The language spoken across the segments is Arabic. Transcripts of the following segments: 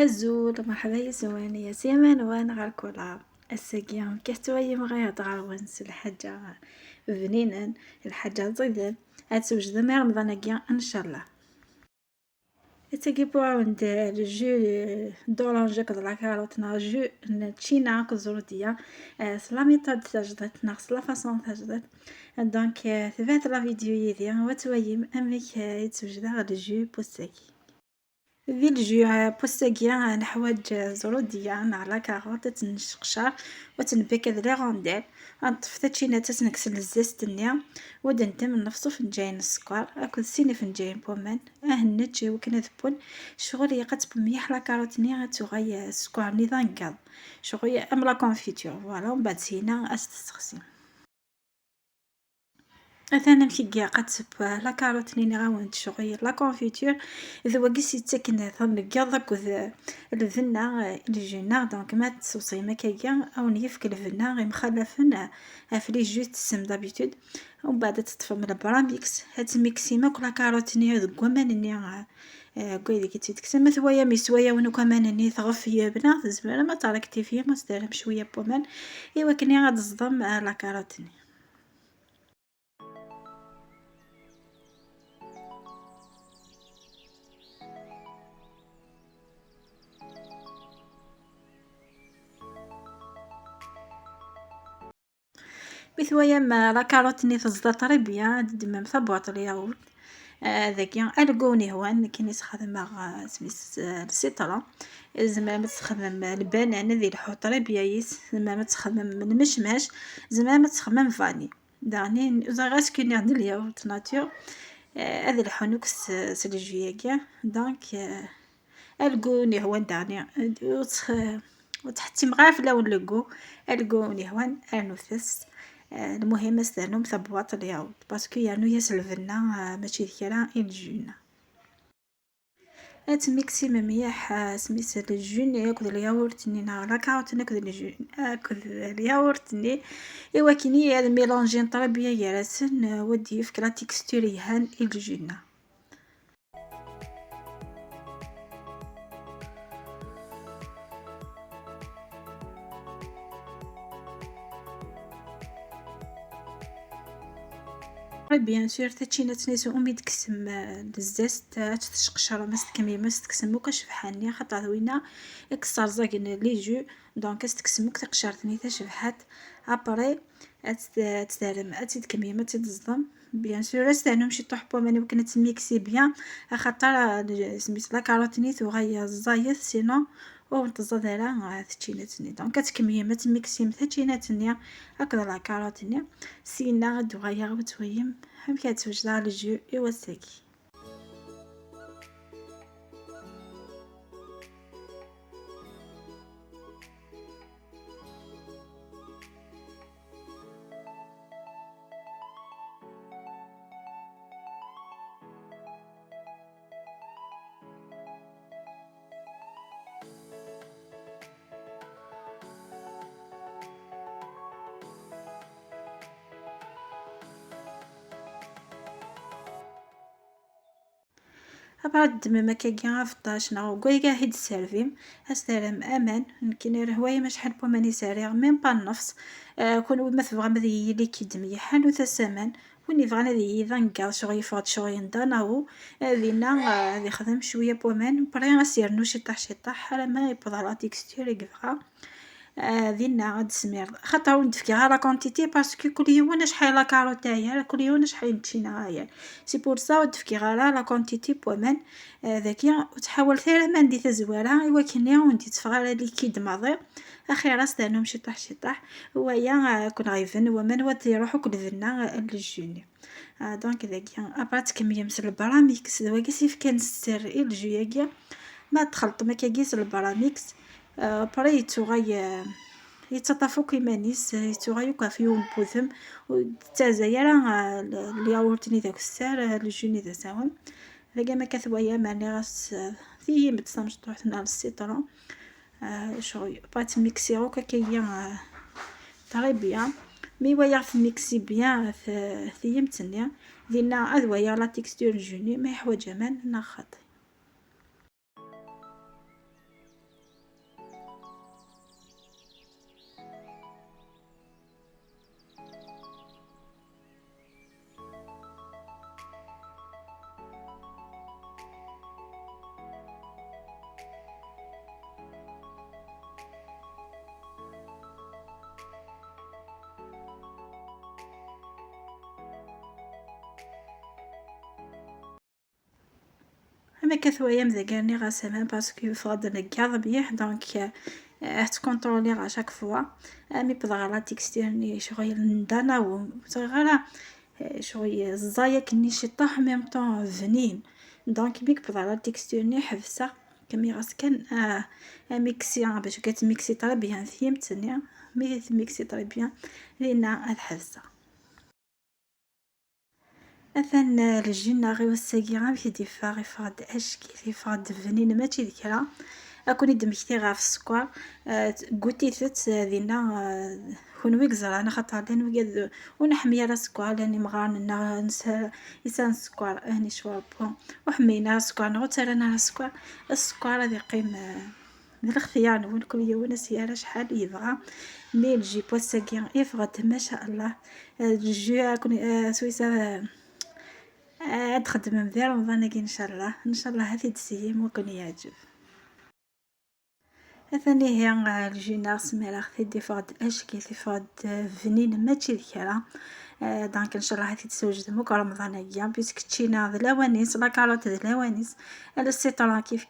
الزول مرحبا يسواني يا سيمان وانا غاركولا الساقيام كيحتوي مغايا ونس الحاجة بنينا الحاجة زيدان هتوجد ما رمضان كيا ان شاء الله تجيبو عند الجو دورانجي كد لا كاروتنا جو تشينا كزرودية سلامي طاد تجدت ناقص لا فاصون تجدت دونك تبعت لا فيديو يدي وتويم امك يتوجد هاد الجو بوساكي ذي الجو بوساكيا نحواج زرودية على كاروط تنشقشر وتنبكد لي غونديل غنطف تشينا تسنكسل الزيت النيا ودندم نفصو فنجاين السكر اكل سيني فنجاين بومان اهنت وكنا ذبون شغل يقت بميح لا كاروت ني غتغي السكر ني ذنقض شغل ام لا كونفيتور فوالا ومن بعد سينا استسخسي أثناء مشي قد لا كاروت نيني غاونت شغل لا كونفيتور ذو قيس يتسكن ثم قاضك وذ الفنا الجينا دونك ما تصوصي ما كايا او نيفك الفنا غير مخلفنا في لي جو تسم دابيتود ومن بعد تطفى من البراميكس هاد ميكسيما كل كاروت ني ذو كمان ني قوي ديك تكسم ثوايا مسوايا ونو كمان ني ثغفي بنا زعما ما تركتي فيه ما ستيرم شويه بومان ايوا كني غاد الصدم لا كاروت ني بثوايا ما لا كاروت ني تصدى طري بيان دمام ثبوط الياغورت ذاكيا الكوني هو انك نستخدم سميس السيطرة زعما تستخدم البنان ذي الحوت طري بيايس زعما تستخدم من مشماش زعما تستخدم فاني داني زغاس كي نعدل الياغورت ناتور هذا الحنوكس سلجياكيا دونك الكوني هو داني وتحتي مغاف لون لكو الكوني هو النفس المهم استانو مثبوط الياغورت باسكو يانو يسلفنا ماشي كرا الجون تميكسي مليح سميت الجون ياكل الياغورت ني لا كاروت ناكل الجون اكل الياغورت ني ايوا كيني الميلونجي نطرى بيا يراسن ودي في لا تيكستور يهان الجون بيان سور تاتشينا تنسو امي تكسم الزاست تشقشر ما ستكمي ما ستكسم وكاش فحاني خاطر وينا اكسر زاكن لي جو دونك تكسم تقشرتني تشبحات ابري تستعلم تكمي ما تتصدم بيان سور استانو مشي طوح بوماني وكنا تميكسي بيان خاطر سميت لا كاروتني تغيا الزايد سينو ونتزادرا تشيناتني دونك تكمي ما تميكسي تشيناتني هكذا لا كاروتني سينا دغيا وتويم هم كتوجد على الجو ايوا ساكي بعد ما كاكيا فطاش ناو قويقا هيد السيرفيم هستلم امان يمكن هوايه مش حنبو ماني ساريغ ميم با النفس كون ما تبغى مذي لي كيدمي حانو تسامان وني بغانا ذي ذنقا شغي فات شغي نداناو ذينا ذي خدم شويه بومان بري غسير نو شطح على ما يبغى لا تيكستور يقفها ذينا غاد سمير خاطر ندفكي غا لا كونتيتي باسكو كل يوم انا شحال لا كاروتايا كل يوم شحال نتشينايا سي بور سا ودفكي غا لا كونتيتي بومان ذاكيا وتحاول ثير ما ندي تزوارا ايوا كني وندي تفغى ليكيد ماضي اخيرا استانو شطح ويا كون غيفن ومن وات يروحو كل ذنا للجوني دونك ذاكيا ابرات كميه مسل البراميكس دواكي سيف كان ستر الجياكيا ما تخلط ما كيس البراميكس بري يتوغي يتطافو كيمانيس يتوغي كافيو بوثم وتازايا الياغورت ني داك السار الجوني ذا ساون ذاك ما كثوايا ماني غاس ثي متصامش طوحنا السيترون شغل بات ميكسيرو كاكيا طري بيان مي ويا في ميكسي بيان ثي متنيا دينا اذوايا لا تيكستور جوني ما يحوج مان ناخط أما كثوايا مذاكرني غا سمان باسكو فاضل نقاض بيه دونك تكونطرولي غا شاك فوا. مي بضغ لا تيكستيرني شغل ندانا و صغيرة شغل الزايا كني شي طاح ميم طون فنين دونك بيك بضغ لا تيكستيرني حفصة كمي غاس كان ميكسي باش كتميكسي طري بيان ثيمتني مي ميكسي طري بيان لينا هاد حفصة. أثن الجينا غي وساقي غا في ديفا فاد اشكي في فاد فنين ماشي ذكرى اكوني دمجتي غا في السكر. قلتي ثت دينا كون كزرا انا خاطر لين وقاد ونحمي على السكر لاني مغارنا نسى انسان السكر هاني شويه بون وحمينا السكر نغترنا على السكر هذه قيمه من الاختيار نقول كل يوم سيارة شحال يبغى مي الجي بوساقي يفغد ما شاء الله. الجي كوني سويسا تخدم مزيان رمضان ان شاء الله ان شاء الله هذه تسيي ممكن يعجب. ثاني هي الجينا سميرة دي فاد اشكي دي فاد فنين ماشي ذكرى. دونك ان شاء الله هذه تسوجد موك رمضانية بيسك تشينا ذ لوانيس لا كاروت ذ لوانيس السيطرة كيف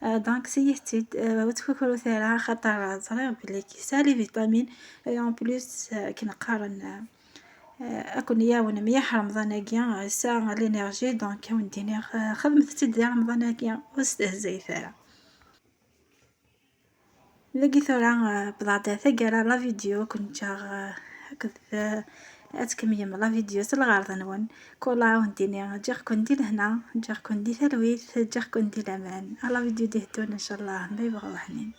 دونك سيهتي وتفكروا ثيرا خاطر صغير بلي كيسالي فيتامين اون بليس كي نقارن اكون ياون ميح رمضانية ساعة لينيرجي دونك ونديني خدمت تدي رمضانية واستهزي ثيرا لقي ثورة بضعت ثقرا لا فيديو كنت هكذا اتكمية من لا فيديو سالغارض نون كولا ونديني جاك كندي لهنا جاك كندي ثلويث جاك كندي لمان على فيديو ديهتون ان شاء الله ما يبغى وحنين.